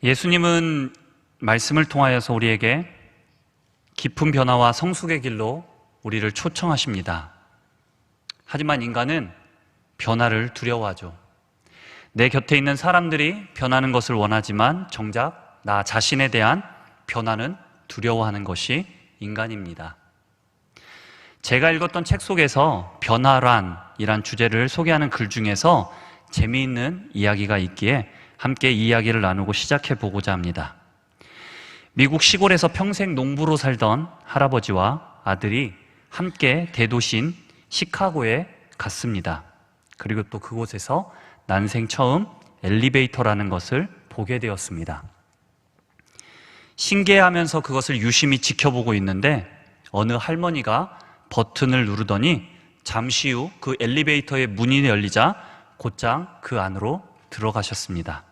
예수님은 말씀을 통하여서 우리에게 깊은 변화와 성숙의 길로 우리를 초청하십니다. 하지만 인간은 변화를 두려워하죠. 내 곁에 있는 사람들이 변하는 것을 원하지만 정작 나 자신에 대한 변화는 두려워하는 것이 인간입니다. 제가 읽었던 책 속에서 변화란이란 주제를 소개하는 글 중에서 재미있는 이야기가 있기에 함께 이 이야기를 나누고 시작해 보고자 합니다. 미국 시골에서 평생 농부로 살던 할아버지와 아들이 함께 대도시인 시카고에 갔습니다. 그리고 또 그곳에서 난생 처음 엘리베이터라는 것을 보게 되었습니다. 신기해하면서 그것을 유심히 지켜보고 있는데 어느 할머니가 버튼을 누르더니 잠시 후 그 엘리베이터의 문이 열리자 곧장 그 안으로 들어가셨습니다.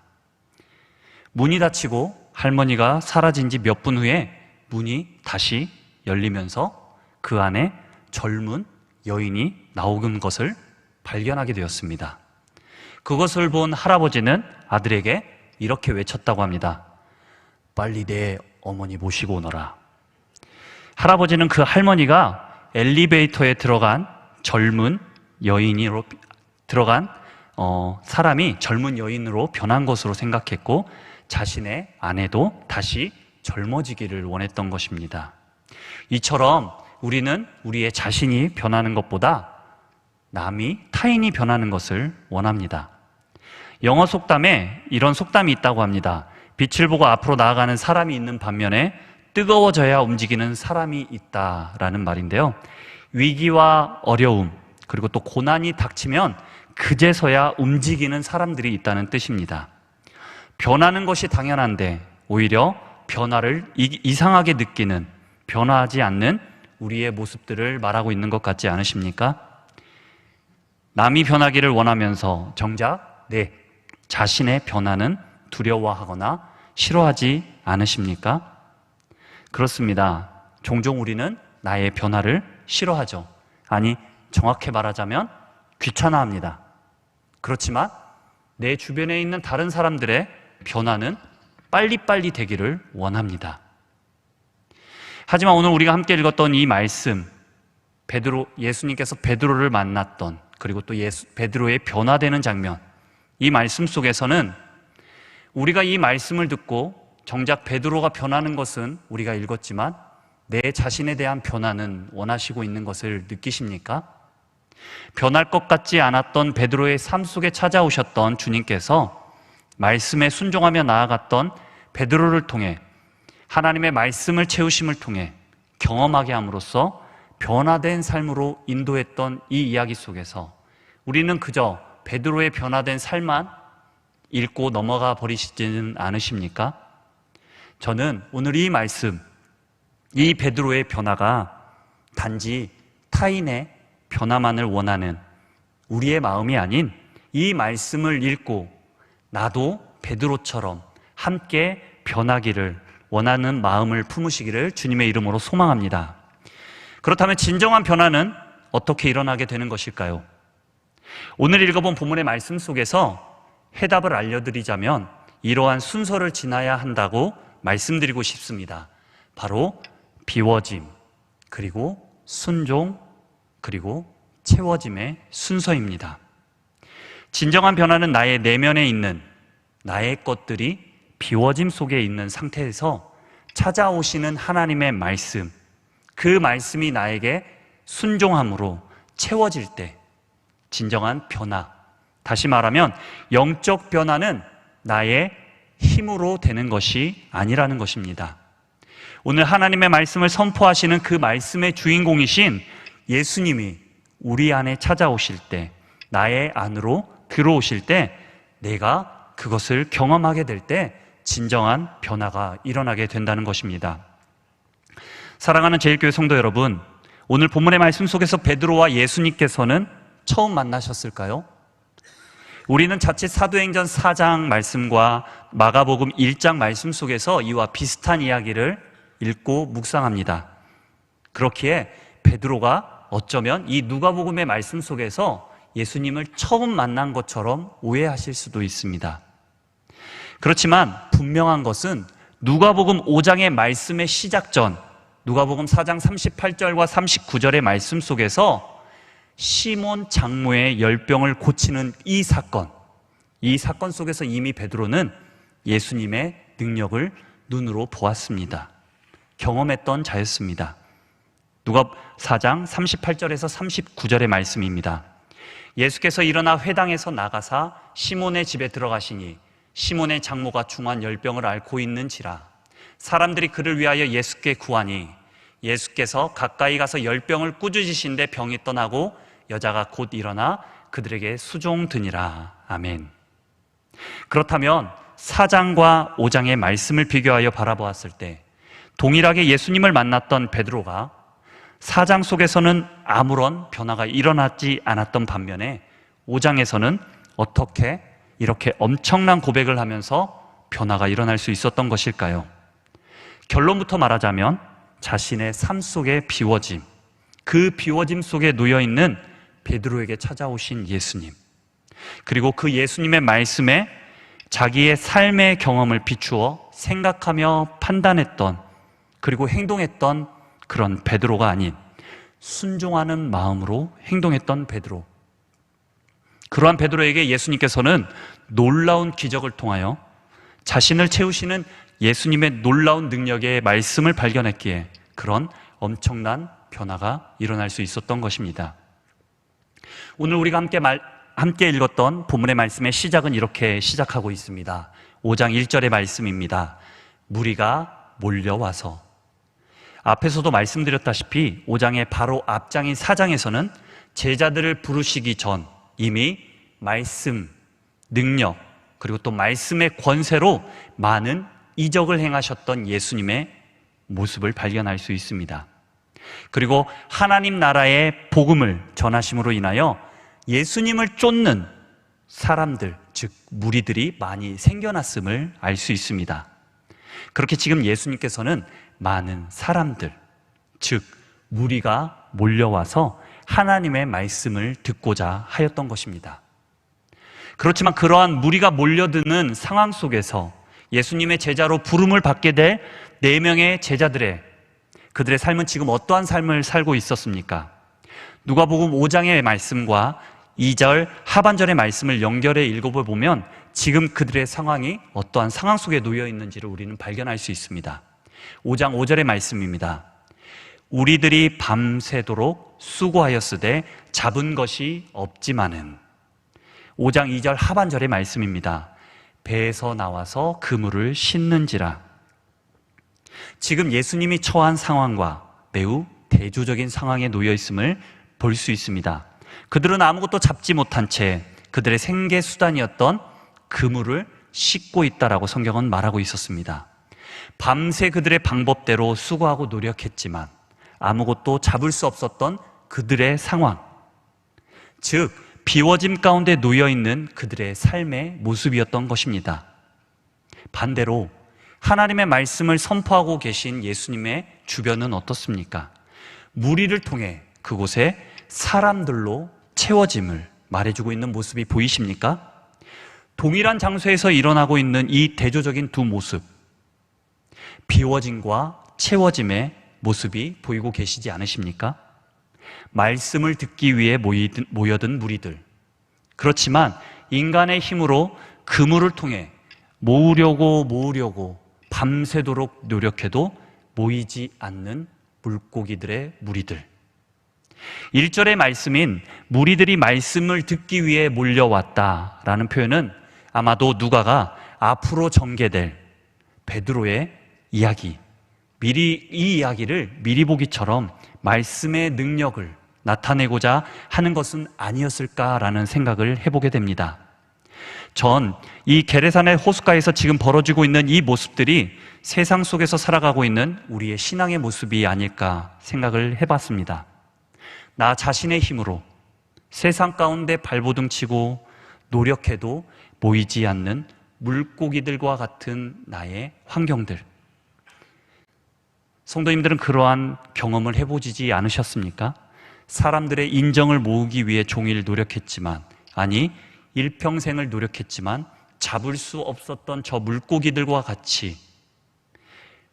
문이 닫히고 할머니가 사라진 지 몇 분 후에 문이 다시 열리면서 그 안에 젊은 여인이 나오는 것을 발견하게 되었습니다. 그것을 본 할아버지는 아들에게 이렇게 외쳤다고 합니다. 빨리 내 어머니 모시고 오너라. 할아버지는 그 할머니가 엘리베이터에 들어간 젊은 여인으로 들어간 사람이 젊은 여인으로 변한 것으로 생각했고 자신의 아내도 다시 젊어지기를 원했던 것입니다. 이처럼 우리는 우리의 자신이 변하는 것보다 타인이 변하는 것을 원합니다. 영어 속담에 이런 속담이 있다고 합니다. 빛을 보고 앞으로 나아가는 사람이 있는 반면에 뜨거워져야 움직이는 사람이 있다라는 말인데요. 위기와 어려움 그리고 또 고난이 닥치면 그제서야 움직이는 사람들이 있다는 뜻입니다. 변하는 것이 당연한데 오히려 변화를 이상하게 느끼는, 변화하지 않는 우리의 모습들을 말하고 있는 것 같지 않으십니까? 남이 변하기를 원하면서 정작 내 자신의 변화는 두려워하거나 싫어하지 않으십니까? 그렇습니다. 종종 우리는 나의 변화를 싫어하죠. 아니, 정확히 말하자면 귀찮아합니다. 그렇지만 내 주변에 있는 다른 사람들의 변화는 빨리빨리 되기를 원합니다. 하지만 오늘 우리가 함께 읽었던 이 말씀, 예수님께서 베드로를 만났던 그리고 또 베드로의 변화되는 장면, 이 말씀 속에서는 우리가 이 말씀을 듣고 정작 베드로가 변하는 것은 우리가 읽었지만 내 자신에 대한 변화는 원하시고 있는 것을 느끼십니까? 변할 것 같지 않았던 베드로의 삶 속에 찾아오셨던 주님께서 말씀에 순종하며 나아갔던 베드로를 통해 하나님의 말씀을 채우심을 통해 경험하게 함으로써 변화된 삶으로 인도했던 이 이야기 속에서 우리는 그저 베드로의 변화된 삶만 읽고 넘어가 버리시지는 않으십니까? 저는 오늘 이 말씀, 이 베드로의 변화가 단지 타인의 변화만을 원하는 우리의 마음이 아닌 이 말씀을 읽고 나도 베드로처럼 함께 변하기를 원하는 마음을 품으시기를 주님의 이름으로 소망합니다. 그렇다면 진정한 변화는 어떻게 일어나게 되는 것일까요? 오늘 읽어본 본문의 말씀 속에서 해답을 알려드리자면 이러한 순서를 지나야 한다고 말씀드리고 싶습니다. 바로 비워짐, 그리고 순종, 그리고 채워짐의 순서입니다. 진정한 변화는 나의 내면에 있는 나의 것들이 비워짐 속에 있는 상태에서 찾아오시는 하나님의 말씀, 그 말씀이 나에게 순종함으로 채워질 때 진정한 변화, 다시 말하면 영적 변화는 나의 힘으로 되는 것이 아니라는 것입니다. 오늘 하나님의 말씀을 선포하시는 그 말씀의 주인공이신 예수님이 우리 안에 찾아오실 때, 나의 안으로 들어오실 때 내가 그것을 경험하게 될 때 진정한 변화가 일어나게 된다는 것입니다. 사랑하는 제일교회 성도 여러분, 오늘 본문의 말씀 속에서 베드로와 예수님께서는 처음 만나셨을까요? 우리는 자칫 사도행전 4장 말씀과 마가복음 1장 말씀 속에서 이와 비슷한 이야기를 읽고 묵상합니다. 그렇기에 베드로가 어쩌면 이 누가복음의 말씀 속에서 예수님을 처음 만난 것처럼 오해하실 수도 있습니다. 그렇지만 분명한 것은 누가복음 5장의 말씀의 시작 전 누가복음 4장 38절과 39절의 말씀 속에서 시몬 장모의 열병을 고치는 이 사건 속에서 이미 베드로는 예수님의 능력을 눈으로 보았습니다. 경험했던 자였습니다. 누가 4장 38절에서 39절의 말씀입니다. 예수께서 일어나 회당에서 나가사 시몬의 집에 들어가시니 시몬의 장모가 중한 열병을 앓고 있는지라. 사람들이 그를 위하여 예수께 구하니 예수께서 가까이 가서 열병을 꾸짖으신데 병이 떠나고 여자가 곧 일어나 그들에게 수종드니라. 아멘. 그렇다면 4장과 5장의 말씀을 비교하여 바라보았을 때 동일하게 예수님을 만났던 베드로가 4장 속에서는 아무런 변화가 일어나지 않았던 반면에 5장에서는 어떻게 이렇게 엄청난 고백을 하면서 변화가 일어날 수 있었던 것일까요? 결론부터 말하자면 자신의 삶 속의 비워짐, 그 비워짐 속에 놓여있는 베드로에게 찾아오신 예수님, 그리고 그 예수님의 말씀에 자기의 삶의 경험을 비추어 생각하며 판단했던 그리고 행동했던 그런 베드로가 아닌 순종하는 마음으로 행동했던 베드로, 그러한 베드로에게 예수님께서는 놀라운 기적을 통하여 자신을 채우시는 예수님의 놀라운 능력의 말씀을 발견했기에 그런 엄청난 변화가 일어날 수 있었던 것입니다. 오늘 우리가 함께 읽었던 본문의 말씀의 시작은 이렇게 시작하고 있습니다. 5장 1절의 말씀입니다. 무리가 몰려와서. 앞에서도 말씀드렸다시피 5장의 바로 앞장인 4장에서는 제자들을 부르시기 전 이미 말씀, 능력, 그리고 또 말씀의 권세로 많은 이적을 행하셨던 예수님의 모습을 발견할 수 있습니다. 그리고 하나님 나라의 복음을 전하심으로 인하여 예수님을 쫓는 사람들, 즉 무리들이 많이 생겨났음을 알 수 있습니다. 그렇게 지금 예수님께서는 많은 사람들, 즉 무리가 몰려와서 하나님의 말씀을 듣고자 하였던 것입니다. 그렇지만 그러한 무리가 몰려드는 상황 속에서 예수님의 제자로 부름을 받게 될 4명의 제자들의 그들의 삶은 지금 어떠한 삶을 살고 있었습니까? 누가복음 5장의 말씀과 2절 하반절의 말씀을 연결해 읽어보면 지금 그들의 상황이 어떠한 상황 속에 놓여 있는지를 우리는 발견할 수 있습니다. 5장 5절의 말씀입니다. 우리들이 밤새도록 수고하였으되 잡은 것이 없지만은. 5장 2절 하반절의 말씀입니다. 배에서 나와서 그물을 씻는지라. 지금 예수님이 처한 상황과 매우 대조적인 상황에 놓여 있음을 볼 수 있습니다. 그들은 아무것도 잡지 못한 채 그들의 생계 수단이었던 그물을 씻고 있다라고 성경은 말하고 있었습니다. 밤새 그들의 방법대로 수고하고 노력했지만 아무것도 잡을 수 없었던 그들의 상황, 즉 비워짐 가운데 놓여있는 그들의 삶의 모습이었던 것입니다. 반대로 하나님의 말씀을 선포하고 계신 예수님의 주변은 어떻습니까? 무리를 통해 그곳에 사람들로 채워짐을 말해주고 있는 모습이 보이십니까? 동일한 장소에서 일어나고 있는 이 대조적인 두 모습, 비워짐과 채워짐의 모습이 보이고 계시지 않으십니까? 말씀을 듣기 위해 모여든 무리들, 그렇지만 인간의 힘으로 그물을 통해 모으려고 밤새도록 노력해도 모이지 않는 물고기들의 무리들. 1절의 말씀인 무리들이 말씀을 듣기 위해 몰려왔다라는 표현은 아마도 누가가 앞으로 전개될 베드로의 이야기, 이 이야기를 미리 보기처럼 말씀의 능력을 나타내고자 하는 것은 아니었을까라는 생각을 해보게 됩니다. 전 이 게레사네 호숫가에서 지금 벌어지고 있는 이 모습들이 세상 속에서 살아가고 있는 우리의 신앙의 모습이 아닐까 생각을 해봤습니다. 나 자신의 힘으로 세상 가운데 발버둥치고 노력해도 모이지 않는 물고기들과 같은 나의 환경들, 성도님들은 그러한 경험을 해보지 않으셨습니까? 사람들의 인정을 모으기 위해 종일 노력했지만, 아니 일평생을 노력했지만 잡을 수 없었던 저 물고기들과 같이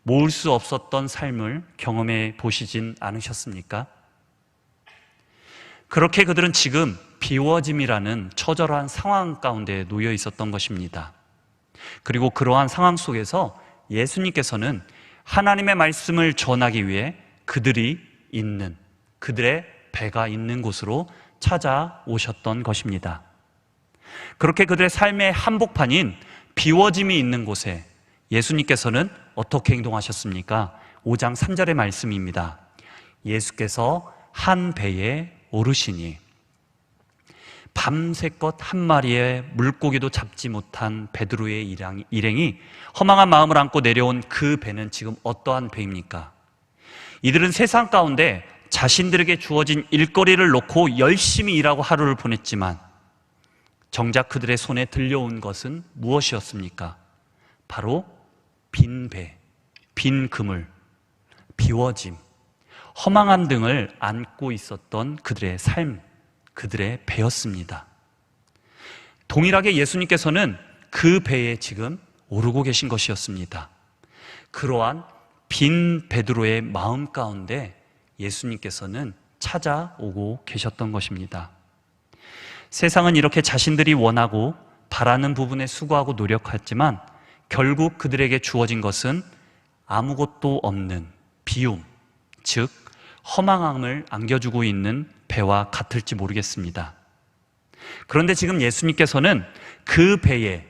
모을 수 없었던 삶을 경험해 보시진 않으셨습니까? 그렇게 그들은 지금 비워짐이라는 처절한 상황 가운데 놓여 있었던 것입니다. 그리고 그러한 상황 속에서 예수님께서는 하나님의 말씀을 전하기 위해 그들의 배가 있는 곳으로 찾아오셨던 것입니다. 그렇게 그들의 삶의 한복판인 비워짐이 있는 곳에 예수님께서는 어떻게 행동하셨습니까? 5장 3절의 말씀입니다. 예수께서 한 배에 오르시니 밤새껏 한 마리의 물고기도 잡지 못한 베드로의 일행이 허망한 마음을 안고 내려온 그 배는 지금 어떠한 배입니까? 이들은 세상 가운데 자신들에게 주어진 일거리를 놓고 열심히 일하고 하루를 보냈지만 정작 그들의 손에 들려온 것은 무엇이었습니까? 바로 빈 배, 빈 그물, 비워짐, 허망함 등을 안고 있었던 그들의 삶, 그들의 배였습니다. 동일하게 예수님께서는 그 배에 지금 오르고 계신 것이었습니다. 그러한 빈 베드로의 마음 가운데 예수님께서는 찾아오고 계셨던 것입니다. 세상은 이렇게 자신들이 원하고 바라는 부분에 수고하고 노력했지만 결국 그들에게 주어진 것은 아무것도 없는 비움, 즉 허망함을 안겨주고 있는 배와 같을지 모르겠습니다. 그런데 지금 예수님께서는 그 배에,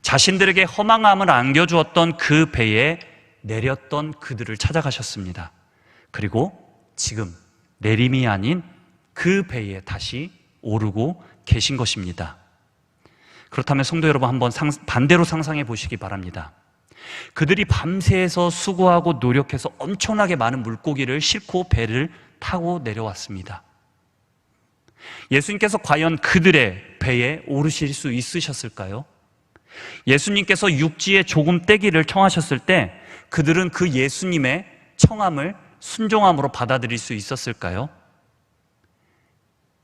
자신들에게 허망함을 안겨주었던 그 배에 내렸던 그들을 찾아가셨습니다. 그리고 지금 내림이 아닌 그 배에 다시 오르고 계신 것입니다. 그렇다면 성도 여러분, 한번 반대로 상상해 보시기 바랍니다. 그들이 밤새서 수고하고 노력해서 엄청나게 많은 물고기를 싣고 배를 타고 내려왔습니다. 예수님께서 과연 그들의 배에 오르실 수 있으셨을까요? 예수님께서 육지에 조금 떼기를 청하셨을 때 그들은 그 예수님의 청함을 순종함으로 받아들일 수 있었을까요?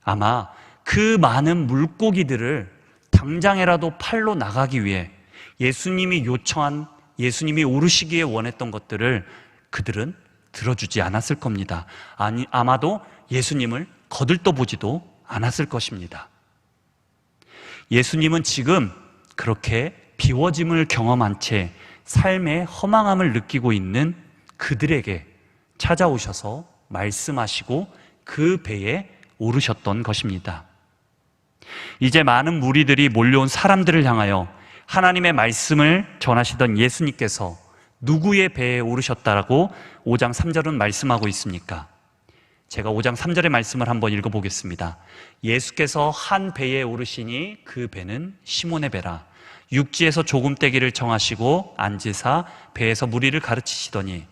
아마 그 많은 물고기들을 당장에라도 팔로 나가기 위해 예수님이 요청한, 예수님이 오르시기에 원했던 것들을 그들은 들어주지 않았을 겁니다. 아마도 예수님을 거들떠보지도 않았을 것입니다. 예수님은 지금 그렇게 비워짐을 경험한 채 삶의 허망함을 느끼고 있는 그들에게 찾아오셔서 말씀하시고 그 배에 오르셨던 것입니다. 이제 많은 무리들이 몰려온 사람들을 향하여 하나님의 말씀을 전하시던 예수님께서 누구의 배에 오르셨다라고 5장 3절은 말씀하고 있습니까? 제가 5장 3절의 말씀을 한번 읽어보겠습니다. 예수께서 한 배에 오르시니 그 배는 시몬의 배라. 육지에서 조금 떼기를 청하시고 앉으사 배에서 무리를 가르치시더니,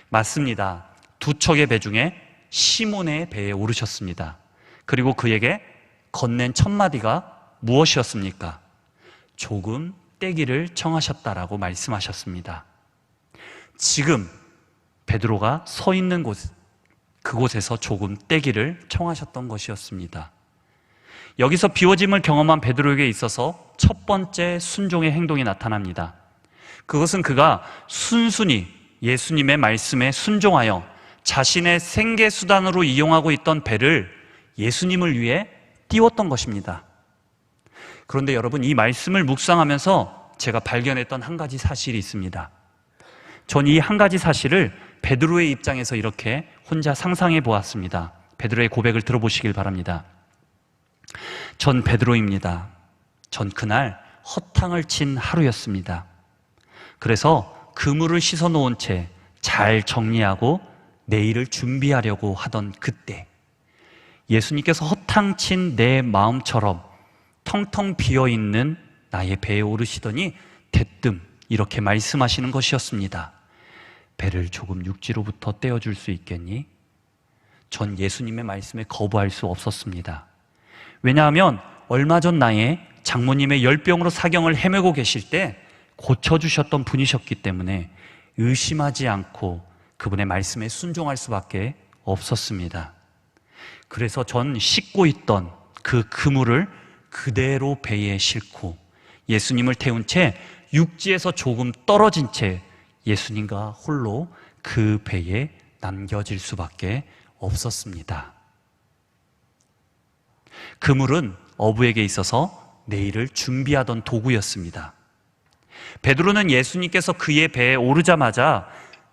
맞습니다. 두 척의 배 중에 시몬의 배에 오르셨습니다. 그리고 그에게 건넨 첫 마디가 무엇이었습니까? 조금 떼기를 청하셨다라고 말씀하셨습니다. 지금 베드로가 서 있는 그곳에서 조금 떼기를 청하셨던 것이었습니다. 여기서 비워짐을 경험한 베드로에게 있어서 첫 번째 순종의 행동이 나타납니다. 그것은 그가 순순히 예수님의 말씀에 순종하여 자신의 생계수단으로 이용하고 있던 배를 예수님을 위해 띄웠던 것입니다. 그런데 여러분, 이 말씀을 묵상하면서 제가 발견했던 한 가지 사실이 있습니다. 전 이 한 가지 사실을 베드로의 입장에서 이렇게 혼자 상상해 보았습니다. 베드로의 고백을 들어보시길 바랍니다. 전 베드로입니다. 전 그날 허탕을 친 하루였습니다. 그래서 그물을 씻어 놓은 채 잘 정리하고 내일을 준비하려고 하던 그때 예수님께서 허탕친 내 마음처럼 텅텅 비어있는 나의 배에 오르시더니 대뜸 이렇게 말씀하시는 것이었습니다. 배를 조금 육지로부터 떼어줄 수 있겠니? 전 예수님의 말씀에 거부할 수 없었습니다. 왜냐하면 얼마 전 나의 장모님의 열병으로 사경을 헤매고 계실 때 고쳐주셨던 분이셨기 때문에 의심하지 않고 그분의 말씀에 순종할 수밖에 없었습니다. 그래서 전 씻고 있던 그 그물을 그대로 배에 싣고 예수님을 태운 채 육지에서 조금 떨어진 채 예수님과 홀로 그 배에 남겨질 수밖에 없었습니다. 그물은 어부에게 있어서 내일을 준비하던 도구였습니다. 베드로는 예수님께서 그의 배에 오르자마자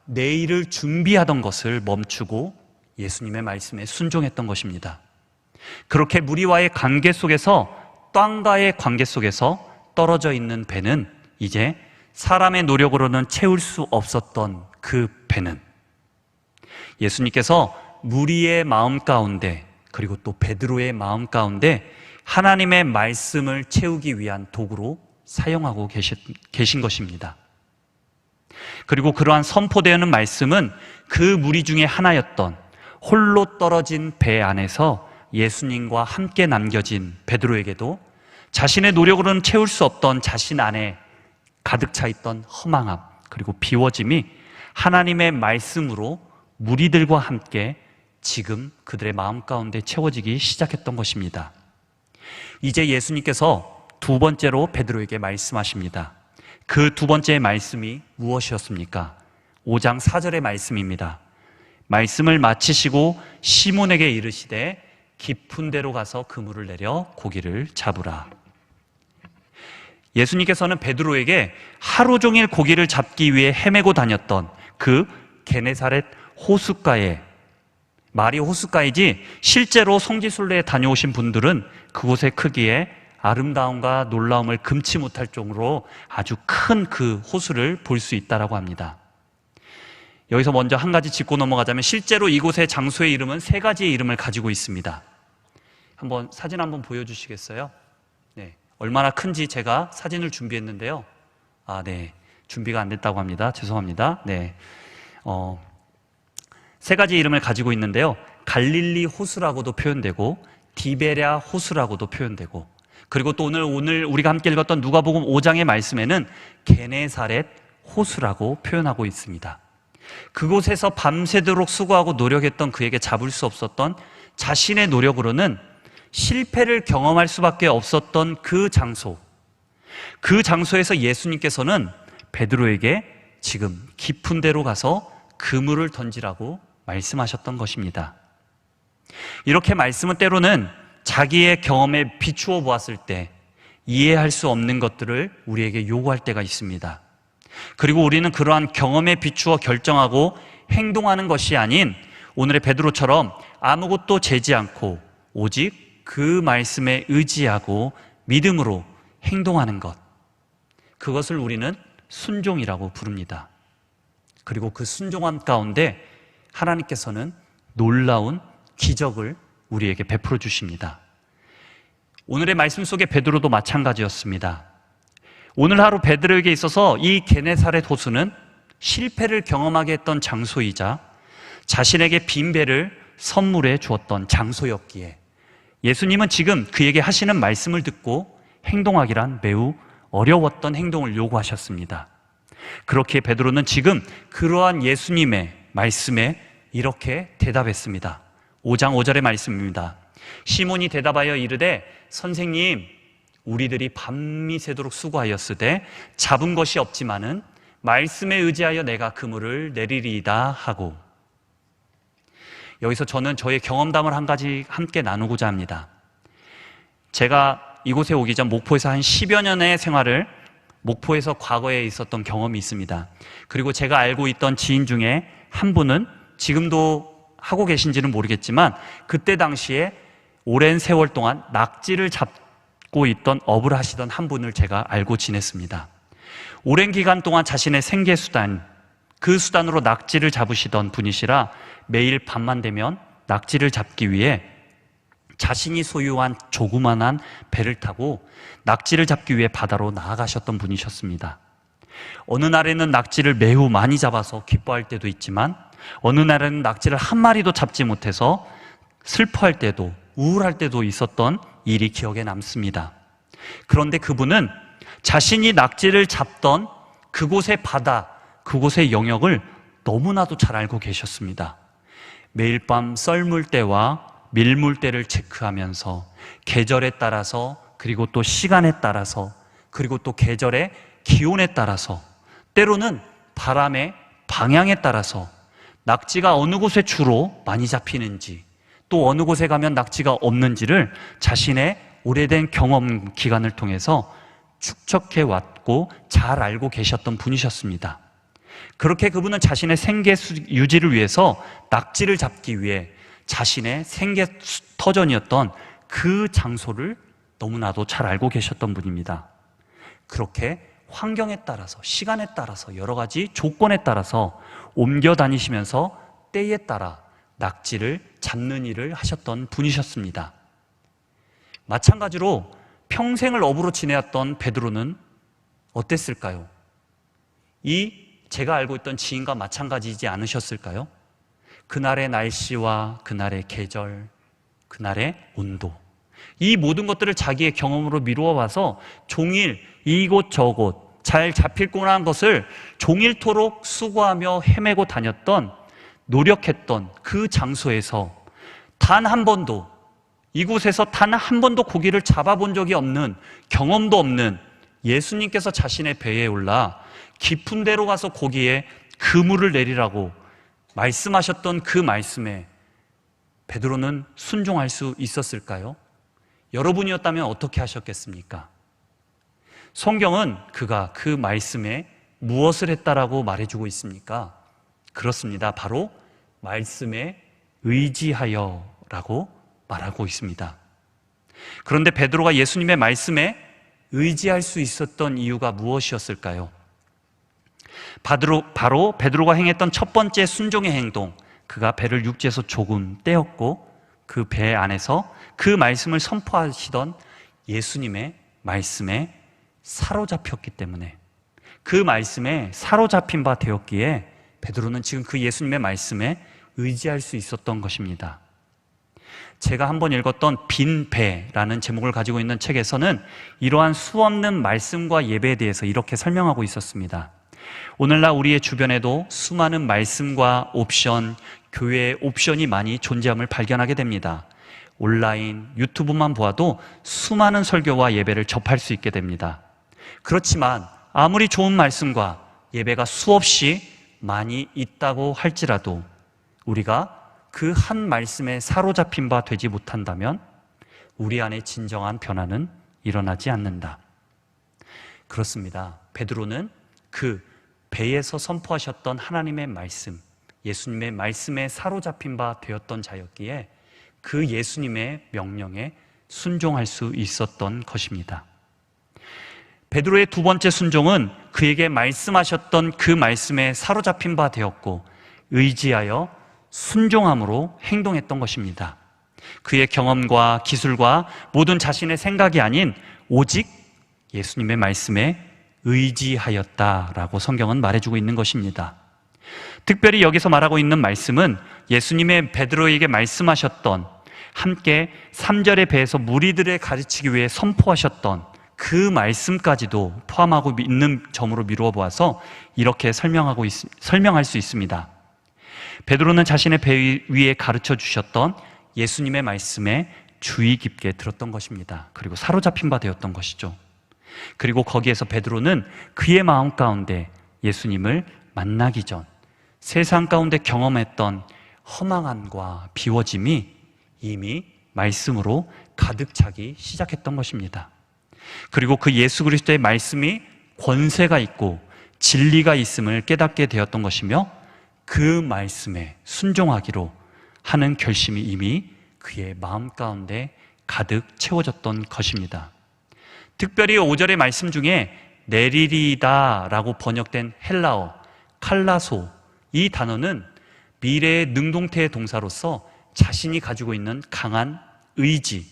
내일을 준비하던 것을 멈추고 예수님의 말씀에 순종했던 것입니다. 그렇게 무리와의 관계 속에서, 땅과의 관계 속에서 떨어져 있는 배는 이제 사람의 노력으로는 채울 수 없었던 그 배는 예수님께서 무리의 마음 가운데, 그리고 또 베드로의 마음 가운데 하나님의 말씀을 채우기 위한 도구로 사용하고 계신 것입니다. 그리고 그러한 선포되는 말씀은 그 무리 중에 하나였던 홀로 떨어진 배 안에서 예수님과 함께 남겨진 베드로에게도 자신의 노력으로는 채울 수 없던 자신 안에 가득 차 있던 허망함, 그리고 비워짐이 하나님의 말씀으로 무리들과 함께 지금 그들의 마음 가운데 채워지기 시작했던 것입니다. 이제 예수님께서 두 번째로 베드로에게 말씀하십니다. 그 두 번째 말씀이 무엇이었습니까? 5장 4절의 말씀입니다. 말씀을 마치시고 시몬에게 이르시되 깊은 데로 가서 그물을 내려 고기를 잡으라. 예수님께서는 베드로에게 하루 종일 고기를 잡기 위해 헤매고 다녔던 그 게네사렛 호숫가에, 말이 호숫가이지 실제로 성지순례에 다녀오신 분들은 그곳의 크기에 아름다움과 놀라움을 금치 못할 정도로 아주 큰 그 호수를 볼 수 있다고 합니다. 여기서 먼저 한 가지 짚고 넘어가자면 실제로 이곳의 장소의 이름은 세 가지의 이름을 가지고 있습니다. 한번 사진 한번 보여주시겠어요? 네, 얼마나 큰지 제가 사진을 준비했는데요. 네, 준비가 안 됐다고 합니다. 죄송합니다. 네, 세 가지 이름을 가지고 있는데요. 갈릴리 호수라고도 표현되고 디베랴 호수라고도 표현되고, 그리고 또 오늘 우리가 함께 읽었던 누가복음 5장의 말씀에는 게네사렛 호수라고 표현하고 있습니다. 그곳에서 밤새도록 수고하고 노력했던 그에게 잡을 수 없었던, 자신의 노력으로는 실패를 경험할 수밖에 없었던 그 장소에서 예수님께서는 베드로에게 지금 깊은 데로 가서 그물을 던지라고 말씀하셨던 것입니다. 이렇게 말씀은 때로는 자기의 경험에 비추어 보았을 때 이해할 수 없는 것들을 우리에게 요구할 때가 있습니다. 그리고 우리는 그러한 경험에 비추어 결정하고 행동하는 것이 아닌 오늘의 베드로처럼 아무것도 재지 않고 오직 그 말씀에 의지하고 믿음으로 행동하는 것, 그것을 우리는 순종이라고 부릅니다. 그리고 그 순종함 가운데 하나님께서는 놀라운 기적을 우리에게 베풀어 주십니다. 오늘의 말씀 속에 베드로도 마찬가지였습니다. 오늘 하루 베드로에게 있어서 이 게네사렛 호수는 실패를 경험하게 했던 장소이자 자신에게 빈 배를 선물해 주었던 장소였기에 예수님은 지금 그에게 하시는 말씀을 듣고 행동하기란 매우 어려웠던 행동을 요구하셨습니다. 그렇게 베드로는 지금 그러한 예수님의 말씀에 이렇게 대답했습니다. 5장 5절의 말씀입니다. 시몬이 대답하여 이르되 선생님, 우리들이 밤이 새도록 수고하였으되 잡은 것이 없지만은 말씀에 의지하여 내가 그물을 내리리이다 하고, 여기서 저는 저의 경험담을 한 가지 함께 나누고자 합니다. 제가 이곳에 오기 전 목포에서 한 10여 년의 생활을, 목포에서 과거에 있었던 경험이 있습니다. 그리고 제가 알고 있던 지인 중에 한 분은 지금도 하고 계신지는 모르겠지만 그때 당시에 오랜 세월 동안 낙지를 잡고 있던 업을 하시던 한 분을 제가 알고 지냈습니다. 오랜 기간 동안 자신의 생계수단, 그 수단으로 낙지를 잡으시던 분이시라 매일 밤만 되면 낙지를 잡기 위해 자신이 소유한 조그만한 배를 타고 낙지를 잡기 위해 바다로 나아가셨던 분이셨습니다. 어느 날에는 낙지를 매우 많이 잡아서 기뻐할 때도 있지만 어느 날에는 낙지를 한 마리도 잡지 못해서 슬퍼할 때도, 우울할 때도 있었던 일이 기억에 남습니다. 그런데 그분은 자신이 낙지를 잡던 그곳의 바다, 그곳의 영역을 너무나도 잘 알고 계셨습니다. 매일 밤 썰물대와 밀물대를 체크하면서 계절에 따라서, 그리고 또 시간에 따라서 그리고 또 계절의 기온에 따라서, 때로는 바람의 방향에 따라서 낙지가 어느 곳에 주로 많이 잡히는지, 또 어느 곳에 가면 낙지가 없는지를 자신의 오래된 경험 기간을 통해서 축적해 왔고 잘 알고 계셨던 분이셨습니다. 그렇게 그분은 자신의 생계 유지를 위해서 낙지를 잡기 위해 자신의 생계 터전이었던 그 장소를 너무나도 잘 알고 계셨던 분입니다. 그렇게 환경에 따라서, 시간에 따라서, 여러 가지 조건에 따라서 옮겨 다니시면서 때에 따라 낙지를 잡는 일을 하셨던 분이셨습니다. 마찬가지로 평생을 어부로 지내왔던 베드로는 어땠을까요? 이 제가 알고 있던 지인과 마찬가지이지 않으셨을까요? 그날의 날씨와 그날의 계절, 그날의 온도, 이 모든 것들을 자기의 경험으로 미루어 봐서 종일 이곳저곳 잘 잡힐 거라는 것을 종일토록 수고하며 헤매고 다녔던, 노력했던 그 장소에서 단 한 번도, 이곳에서 단 한 번도 고기를 잡아본 적이 없는, 경험도 없는 예수님께서 자신의 배에 올라 깊은 데로 가서 고기에 그물을 내리라고 말씀하셨던 그 말씀에 베드로는 순종할 수 있었을까요? 여러분이었다면 어떻게 하셨겠습니까? 성경은 그가 그 말씀에 무엇을 했다라고 말해주고 있습니까? 그렇습니다. 바로 말씀에 의지하여라고 말하고 있습니다. 그런데 베드로가 예수님의 말씀에 의지할 수 있었던 이유가 무엇이었을까요? 바로 베드로가 행했던 첫 번째 순종의 행동, 그가 배를 육지에서 조금 떼었고 그 배 안에서 그 말씀을 선포하시던 예수님의 말씀에 사로잡혔기 때문에, 그 말씀에 사로잡힌 바 되었기에 베드로는 지금 그 예수님의 말씀에 의지할 수 있었던 것입니다. 제가 한번 읽었던 빈 배라는 제목을 가지고 있는 책에서는 이러한 수없는 말씀과 예배에 대해서 이렇게 설명하고 있었습니다. 오늘날 우리의 주변에도 수많은 말씀과 옵션, 교회의 옵션이 많이 존재함을 발견하게 됩니다. 온라인, 유튜브만 보아도 수많은 설교와 예배를 접할 수 있게 됩니다. 그렇지만 아무리 좋은 말씀과 예배가 수없이 많이 있다고 할지라도 우리가 그 한 말씀에 사로잡힌 바 되지 못한다면 우리 안에 진정한 변화는 일어나지 않는다. 그렇습니다. 베드로는 그 배에서 선포하셨던 하나님의 말씀, 예수님의 말씀에 사로잡힌 바 되었던 자였기에 그 예수님의 명령에 순종할 수 있었던 것입니다. 베드로의 두 번째 순종은 그에게 말씀하셨던 그 말씀에 사로잡힌 바 되었고 의지하여 순종함으로 행동했던 것입니다. 그의 경험과 기술과 모든 자신의 생각이 아닌 오직 예수님의 말씀에 의지하였다라고 성경은 말해주고 있는 것입니다. 특별히 여기서 말하고 있는 말씀은 예수님의 베드로에게 말씀하셨던, 함께 3절의 배에서 무리들을 가르치기 위해 선포하셨던 그 말씀까지도 포함하고 있는 점으로 미루어 보아서 이렇게 설명할 수 있습니다. 베드로는 자신의 배 위에 가르쳐 주셨던 예수님의 말씀에 주의 깊게 들었던 것입니다. 그리고 사로잡힌 바 되었던 것이죠. 그리고 거기에서 베드로는 그의 마음 가운데 예수님을 만나기 전 세상 가운데 경험했던 허망함과 비워짐이 이미 말씀으로 가득 차기 시작했던 것입니다. 그리고 그 예수 그리스도의 말씀이 권세가 있고 진리가 있음을 깨닫게 되었던 것이며 그 말씀에 순종하기로 하는 결심이 이미 그의 마음 가운데 가득 채워졌던 것입니다. 특별히 5절의 말씀 중에 내리리다 라고 번역된 헬라어 칼라소, 이 단어는 미래의 능동태의 동사로서 자신이 가지고 있는 강한 의지,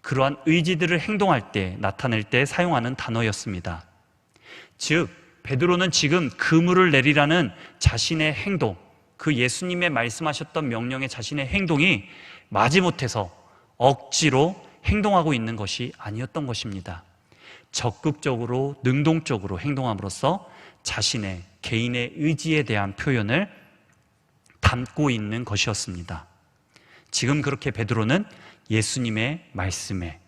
그러한 의지들을 행동할 때, 나타낼 때 사용하는 단어였습니다. 즉 베드로는 지금 그물을 내리라는 자신의 행동, 그 예수님의 말씀하셨던 명령의 자신의 행동이 마지못해서 억지로 행동하고 있는 것이 아니었던 것입니다. 적극적으로 능동적으로 행동함으로써 자신의 개인의 의지에 대한 표현을 담고 있는 것이었습니다. 지금 그렇게 베드로는 예수님의 말씀에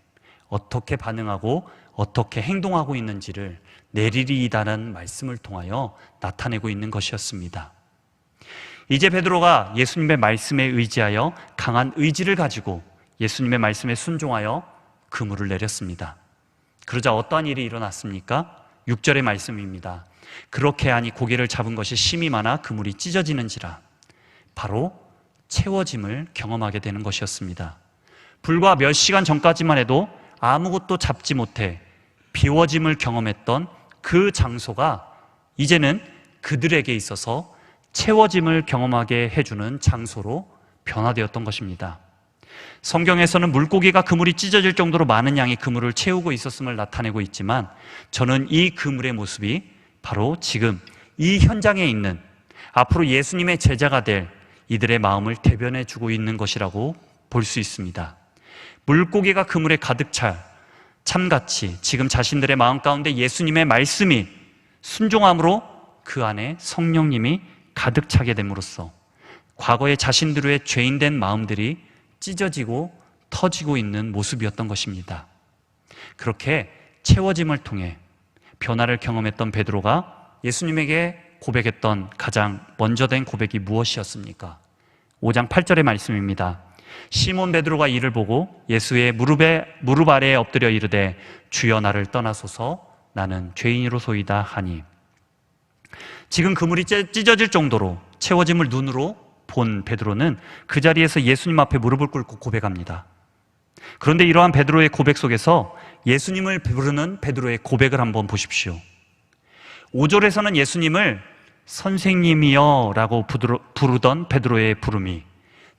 어떻게 반응하고 어떻게 행동하고 있는지를 내리리이다라는 말씀을 통하여 나타내고 있는 것이었습니다. 이제 베드로가 예수님의 말씀에 의지하여 강한 의지를 가지고 예수님의 말씀에 순종하여 그물을 내렸습니다. 그러자 어떠한 일이 일어났습니까? 6절의 말씀입니다. 그렇게 하니 고기를 잡은 것이 심이 많아 그물이 찢어지는지라. 바로 채워짐을 경험하게 되는 것이었습니다. 불과 몇 시간 전까지만 해도 아무것도 잡지 못해 비워짐을 경험했던 그 장소가 이제는 그들에게 있어서 채워짐을 경험하게 해주는 장소로 변화되었던 것입니다. 성경에서는 물고기가 그물이 찢어질 정도로 많은 양의 그물을 채우고 있었음을 나타내고 있지만 저는 이 그물의 모습이 바로 지금 이 현장에 있는 앞으로 예수님의 제자가 될 이들의 마음을 대변해 주고 있는 것이라고 볼 수 있습니다. 물고기가 그물에 가득 찰 참같이 지금 자신들의 마음 가운데 예수님의 말씀이 순종함으로 그 안에 성령님이 가득 차게 됨으로써 과거의 자신들의 죄인된 마음들이 찢어지고 터지고 있는 모습이었던 것입니다. 그렇게 채워짐을 통해 변화를 경험했던 베드로가 예수님에게 고백했던 가장 먼저 된 고백이 무엇이었습니까? 5장 8절의 말씀입니다. 시몬 베드로가 이를 보고 예수의 무릎 아래에 엎드려 이르되 주여 나를 떠나소서 나는 죄인으로소이다 하니. 지금 그물이 찢어질 정도로 채워짐을 눈으로 본 베드로는 그 자리에서 예수님 앞에 무릎을 꿇고 고백합니다. 그런데 이러한 베드로의 고백 속에서 예수님을 부르는 베드로의 고백을 한번 보십시오. 5절에서는 예수님을 선생님이여 라고 부르던 베드로의 부름이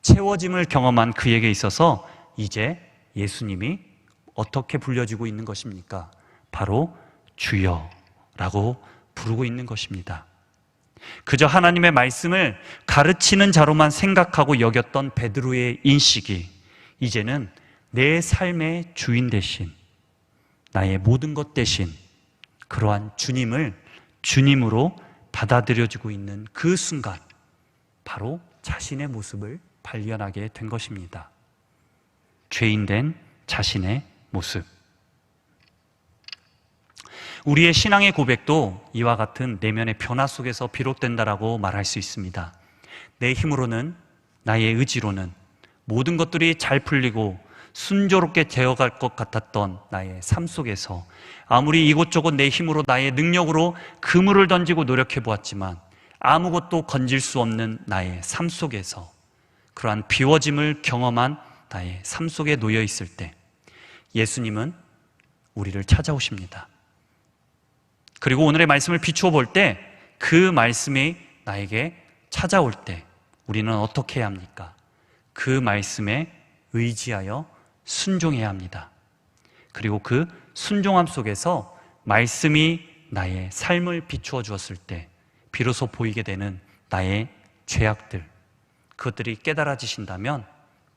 채워짐을 경험한 그에게 있어서 이제 예수님이 어떻게 불려지고 있는 것입니까? 바로 주여라고 부르고 있는 것입니다. 그저 하나님의 말씀을 가르치는 자로만 생각하고 여겼던 베드로의 인식이 이제는 내 삶의 주인 대신 나의 모든 것 대신 그러한 주님을 주님으로 받아들여지고 있는 그 순간 바로 자신의 모습을 발견하게 된 것입니다. 죄인된 자신의 모습. 우리의 신앙의 고백도 이와 같은 내면의 변화 속에서 비롯된다라고 말할 수 있습니다. 내 힘으로는, 나의 의지로는 모든 것들이 잘 풀리고 순조롭게 되어갈 것 같았던 나의 삶 속에서 아무리 이곳저곳 내 힘으로 나의 능력으로 그물을 던지고 노력해 보았지만 아무것도 건질 수 없는 나의 삶 속에서 그러한 비워짐을 경험한 나의 삶 속에 놓여 있을 때 예수님은 우리를 찾아오십니다. 그리고 오늘의 말씀을 비추어 볼 때 그 말씀이 나에게 찾아올 때 우리는 어떻게 해야 합니까? 그 말씀에 의지하여 순종해야 합니다. 그리고 그 순종함 속에서 말씀이 나의 삶을 비추어 주었을 때 비로소 보이게 되는 나의 죄악들, 그것들이 깨달아지신다면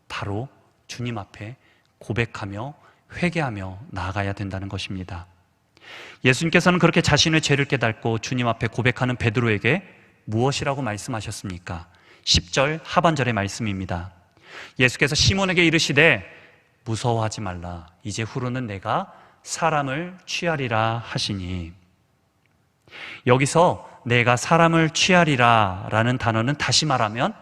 바로 주님 앞에 고백하며 회개하며 나아가야 된다는 것입니다. 예수님께서는 그렇게 자신의 죄를 깨닫고 주님 앞에 고백하는 베드로에게 무엇이라고 말씀하셨습니까? 10절 하반절의 말씀입니다. 예수께서 시몬에게 이르시되 무서워하지 말라. 이제 후로는 내가 사람을 취하리라 하시니. 여기서 내가 사람을 취하리라 라는 단어는 다시 말하면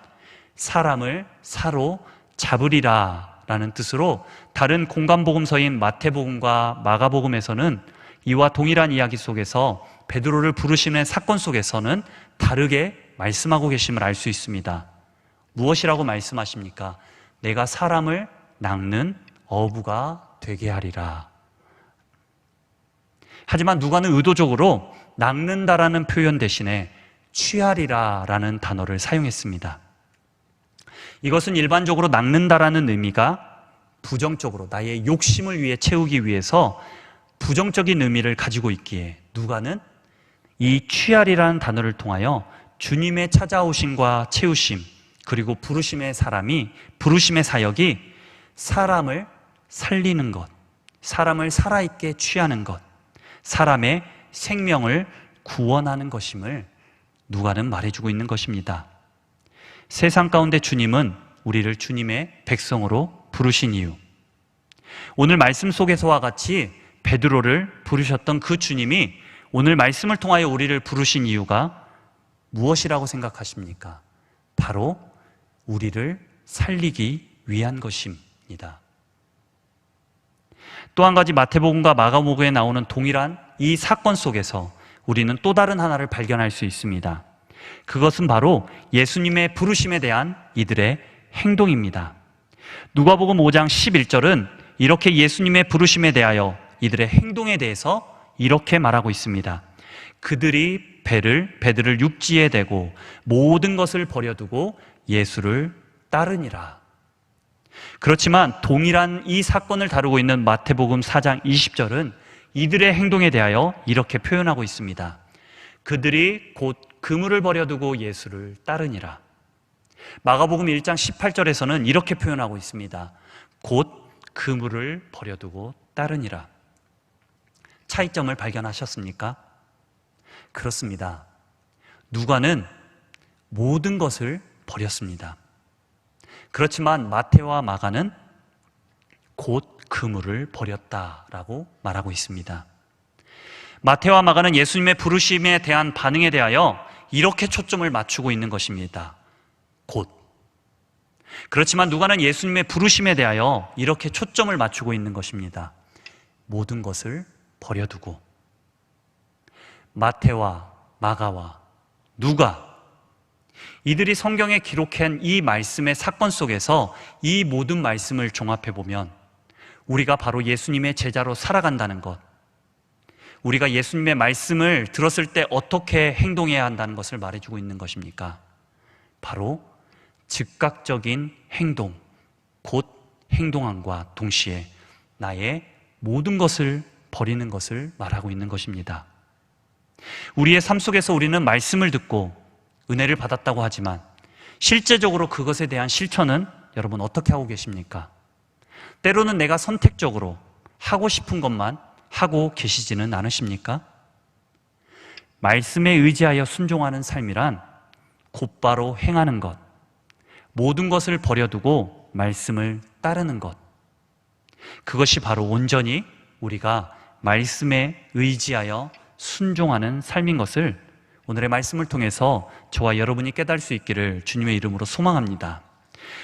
사람을 사로 잡으리라 라는 뜻으로 다른 공간복음서인 마태복음과 마가복음에서는 이와 동일한 이야기 속에서 베드로를 부르시는 사건 속에서는 다르게 말씀하고 계심을 알 수 있습니다. 무엇이라고 말씀하십니까? 내가 사람을 낚는 어부가 되게 하리라. 하지만 누가는 의도적으로 낚는다라는 표현 대신에 취하리라라는 단어를 사용했습니다. 이것은 일반적으로 낚는다라는 의미가 부정적으로 나의 욕심을 위해 채우기 위해서 부정적인 의미를 가지고 있기에 누가는 이 취하리라는 단어를 통하여 주님의 찾아오심과 채우심 그리고 부르심의 사역이 사람을 살리는 것, 사람을 살아있게 취하는 것, 사람의 생명을 구원하는 것임을 누가는 말해주고 있는 것입니다. 세상 가운데 주님은 우리를 주님의 백성으로 부르신 이유, 오늘 말씀 속에서와 같이 베드로를 부르셨던 그 주님이 오늘 말씀을 통하여 우리를 부르신 이유가 무엇이라고 생각하십니까? 바로 우리를 살리기 위한 것입니다. 또 한 가지 마태복음과 마가복음에 나오는 동일한 이 사건 속에서 우리는 또 다른 하나를 발견할 수 있습니다. 그것은 바로 예수님의 부르심에 대한 이들의 행동입니다. 누가복음 5장 11절은 이렇게 예수님의 부르심에 대하여 이들의 행동에 대해서 이렇게 말하고 있습니다. 그들이 배들을 육지에 대고 모든 것을 버려두고 예수를 따르니라. 그렇지만 동일한 이 사건을 다루고 있는 마태복음 4장 20절은 이들의 행동에 대하여 이렇게 표현하고 있습니다. 그들이 곧 그물을 버려두고 예수를 따르니라. 마가복음 1장 18절에서는 이렇게 표현하고 있습니다. 곧 그물을 버려두고 따르니라. 차이점을 발견하셨습니까? 그렇습니다. 누가는 모든 것을 버렸습니다. 그렇지만 마태와 마가는 곧 그물을 버렸다라고 말하고 있습니다. 마태와 마가는 예수님의 부르심에 대한 반응에 대하여 이렇게 초점을 맞추고 있는 것입니다. 곧. 그렇지만 누가는 예수님의 부르심에 대하여 이렇게 초점을 맞추고 있는 것입니다. 모든 것을 버려두고. 마태와 마가와 누가 이들이 성경에 기록한 이 말씀의 사건 속에서 이 모든 말씀을 종합해 보면 우리가 바로 예수님의 제자로 살아간다는 것, 우리가 예수님의 말씀을 들었을 때 어떻게 행동해야 한다는 것을 말해주고 있는 것입니까? 바로 즉각적인 행동, 곧 행동함과 동시에 나의 모든 것을 버리는 것을 말하고 있는 것입니다. 우리의 삶 속에서 우리는 말씀을 듣고 은혜를 받았다고 하지만 실제적으로 그것에 대한 실천은 여러분 어떻게 하고 계십니까? 때로는 내가 선택적으로 하고 싶은 것만 하고 계시지는 않으십니까? 말씀에 의지하여 순종하는 삶이란 곧바로 행하는 것, 모든 것을 버려두고 말씀을 따르는 것, 그것이 바로 온전히 우리가 말씀에 의지하여 순종하는 삶인 것을 오늘의 말씀을 통해서 저와 여러분이 깨달을 수 있기를 주님의 이름으로 소망합니다.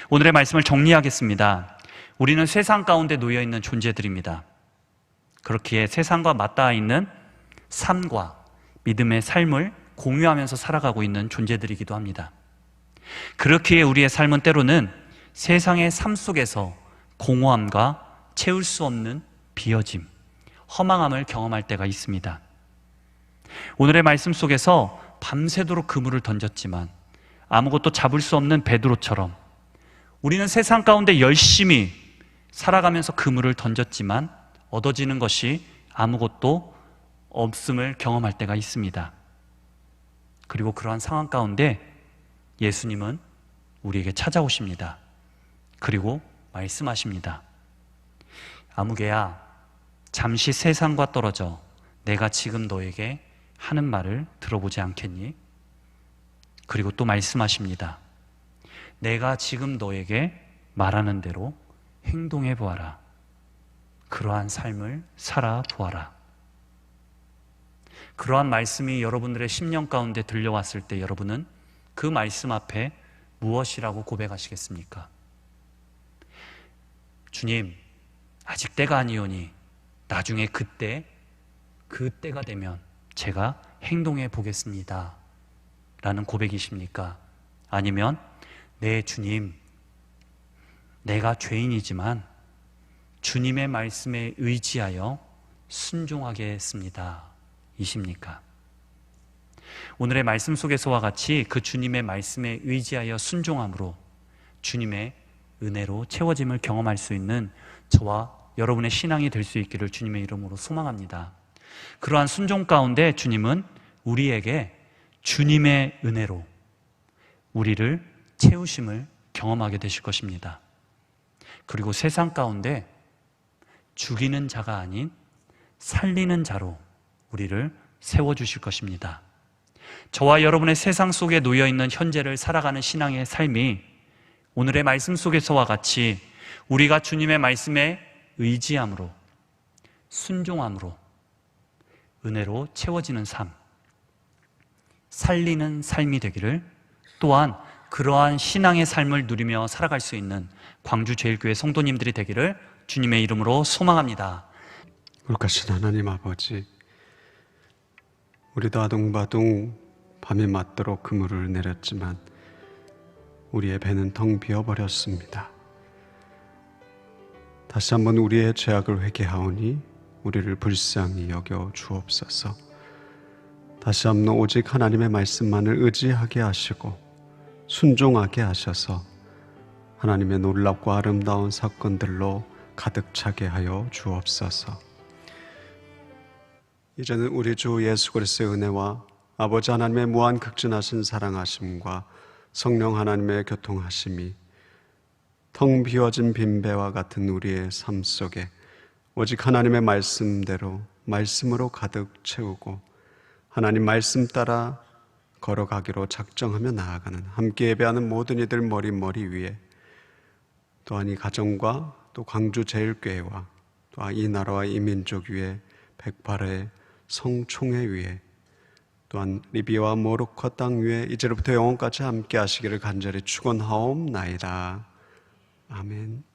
오늘의 말씀을 정리하겠습니다. 우리는 세상 가운데 놓여있는 존재들입니다. 그렇기에 세상과 맞닿아 있는 삶과 믿음의 삶을 공유하면서 살아가고 있는 존재들이기도 합니다. 그렇기에 우리의 삶은 때로는 세상의 삶 속에서 공허함과 채울 수 없는 비어짐, 허망함을 경험할 때가 있습니다. 오늘의 말씀 속에서 밤새도록 그물을 던졌지만 아무것도 잡을 수 없는 베드로처럼 우리는 세상 가운데 열심히 살아가면서 그물을 던졌지만 얻어지는 것이 아무것도 없음을 경험할 때가 있습니다. 그리고 그러한 상황 가운데 예수님은 우리에게 찾아오십니다. 그리고 말씀하십니다. 아무개야, 잠시 세상과 떨어져 내가 지금 너에게 하는 말을 들어보지 않겠니? 그리고 또 말씀하십니다. 내가 지금 너에게 말하는 대로 행동해 보아라. 그러한 삶을 살아보아라. 그러한 말씀이 여러분들의 심령 가운데 들려왔을 때 여러분은 그 말씀 앞에 무엇이라고 고백하시겠습니까? 주님, 아직 때가 아니오니 나중에 그때가 되면 제가 행동해 보겠습니다 라는 고백이십니까? 아니면 네 주님, 내가 죄인이지만 주님의 말씀에 의지하여 순종하겠습니다 이십니까? 오늘의 말씀 속에서와 같이 그 주님의 말씀에 의지하여 순종함으로 주님의 은혜로 채워짐을 경험할 수 있는 저와 여러분의 신앙이 될 수 있기를 주님의 이름으로 소망합니다. 그러한 순종 가운데 주님은 우리에게 주님의 은혜로 우리를 채우심을 경험하게 되실 것입니다. 그리고 세상 가운데 죽이는 자가 아닌 살리는 자로 우리를 세워주실 것입니다. 저와 여러분의 세상 속에 놓여있는 현재를 살아가는 신앙의 삶이 오늘의 말씀 속에서와 같이 우리가 주님의 말씀에 의지함으로 순종함으로 은혜로 채워지는 삶, 살리는 삶이 되기를, 또한 그러한 신앙의 삶을 누리며 살아갈 수 있는 광주제일교회 성도님들이 되기를 주님의 이름으로 소망합니다. 거룩하신 하나님 아버지, 우리도 아둥바둥 밤이 맞도록 그물을 내렸지만 우리의 배는 텅 비어버렸습니다. 다시 한번 우리의 죄악을 회개하오니 우리를 불쌍히 여겨 주옵소서. 다시 한번 오직 하나님의 말씀만을 의지하게 하시고 순종하게 하셔서 하나님의 놀랍고 아름다운 사건들로 가득 차게 하여 주옵소서. 이제는 우리 주 예수 그리스도의 은혜와 아버지 하나님의 무한 극진하신 사랑하심과 성령 하나님의 교통하심이 텅 비어진 빈배와 같은 우리의 삶 속에 오직 하나님의 말씀대로 말씀으로 가득 채우고 하나님 말씀 따라 걸어가기로 작정하며 나아가는, 함께 예배하는 모든 이들 머리 위에, 또한 이 가정과 또 광주제일교회와 또한 이 나라와 이 민족 위에 108회 성총회 위에, 또한 리비아와 모로코 땅 위에 이제로부터 영원까지 함께 하시기를 간절히 축원하옵나이다. 아멘.